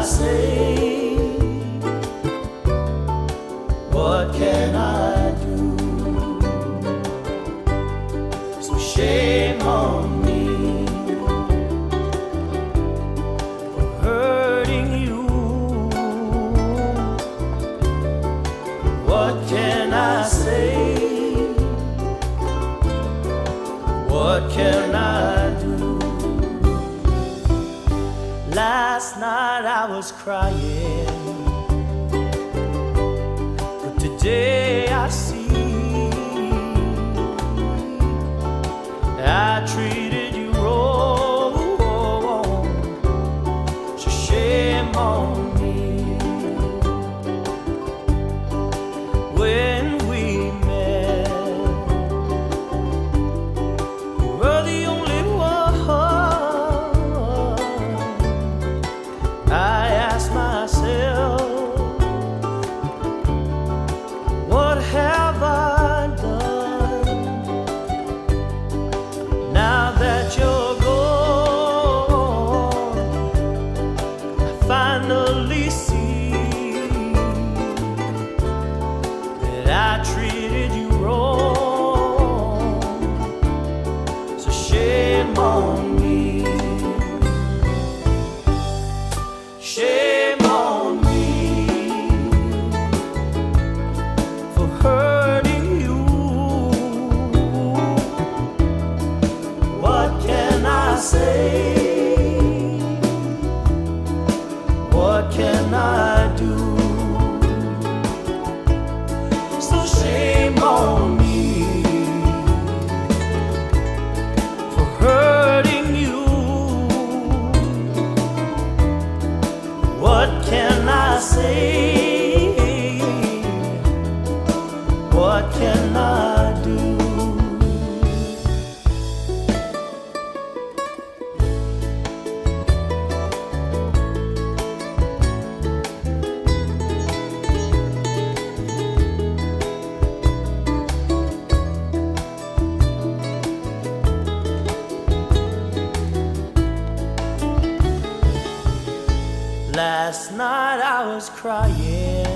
say? What can I do? So shame on me for hurting you. What can I say? What can I do? Last night I was crying, but today I see I treated you wrong. So shame on me. When we met, you were the only one. I asked myself, what have I done? Now that you're gone, I finally see that I treated you wrong. So shame on me. Shame on me for hurting you. What can I say? What can I do? So shame on me for hurting you. What can I say? What can I do? Last night I was crying,